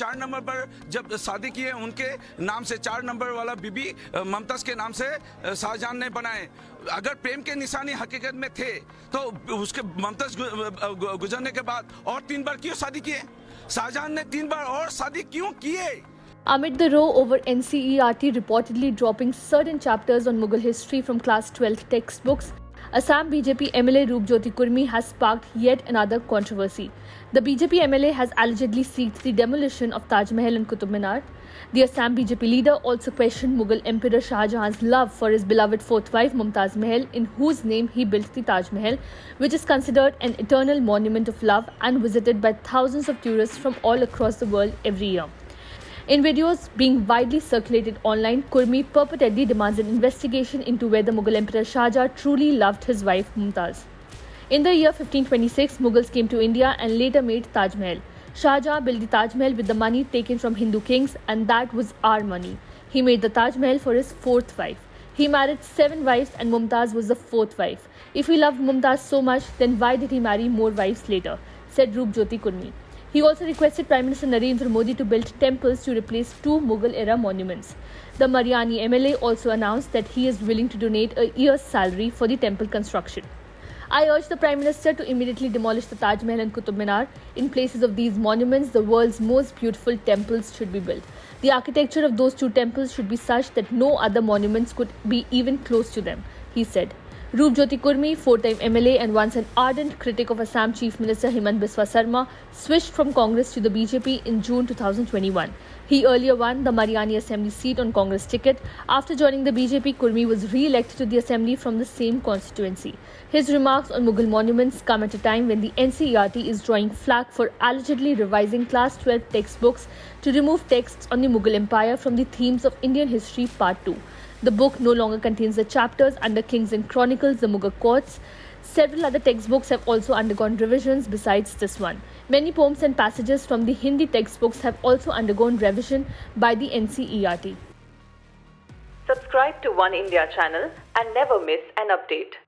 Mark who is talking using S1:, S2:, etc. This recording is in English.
S1: 4 number पर जब शादी किए, उनके नाम से 4 नंबर वाला बीबी मुमताज के नाम से शाहजहां ने बनाए। अगर प्रेम के निशानी हकीकत में थे तो उसके मुमताज गुजरने के बाद और 3 बार क्यों शादी किए? शाहजहां ने 3 बार और शादी क्यों किए?
S2: Amid the row over NCERT reportedly dropping certain chapters on Mughal history from class 12 textbooks, Assam BJP MLA Roopjyoti Kurmi has sparked yet another controversy. The BJP MLA has allegedly sought the demolition of Taj Mahal and Qutub Minar. The Assam BJP leader also questioned Mughal Emperor Shah Jahan's love for his beloved fourth wife Mumtaz Mahal, in whose name he built the Taj Mahal, which is considered an eternal monument of love and visited by thousands of tourists from all across the world every year. In videos being widely circulated online, Kurmi purportedly demands an investigation into whether Mughal Emperor Shah Jahan truly loved his wife Mumtaz. In the year 1526, Mughals came to India and later made Taj Mahal. Shah Jahan built the Taj Mahal with the money taken from Hindu kings, and that was our money. He made the Taj Mahal for his fourth wife. He married 7 wives and Mumtaz was the 4th wife. If he loved Mumtaz so much, then why did he marry more wives later? Said Roopjyoti Kurmi. He also requested Prime Minister Narendra Modi to build temples to replace 2 Mughal-era monuments. The Mariani MLA also announced that he is willing to donate a year's salary for the temple construction. I urge the Prime Minister to immediately demolish the Taj Mahal and Qutub Minar. In places of these monuments, the world's most beautiful temples should be built. The architecture of those 2 temples should be such that no other monuments could be even close to them, he said. Roopjyoti Kurmi, 4-time MLA and once an ardent critic of Assam Chief Minister Himant Biswa Sarma, switched from Congress to the BJP in June 2021. He earlier won the Mariani Assembly seat on Congress ticket. After joining the BJP, Kurmi was re-elected to the Assembly from the same constituency. His remarks on Mughal monuments come at a time when the NCERT is drawing flack for allegedly revising class 12 textbooks to remove texts on the Mughal Empire from the themes of Indian history part 2. The book no longer contains the chapters under Kings and Chronicles, the Mughal courts. Several other textbooks have also undergone revisions besides this one. Many poems and passages from the Hindi textbooks have also undergone revision by the NCERT.
S3: Subscribe to One India channel and never miss an update.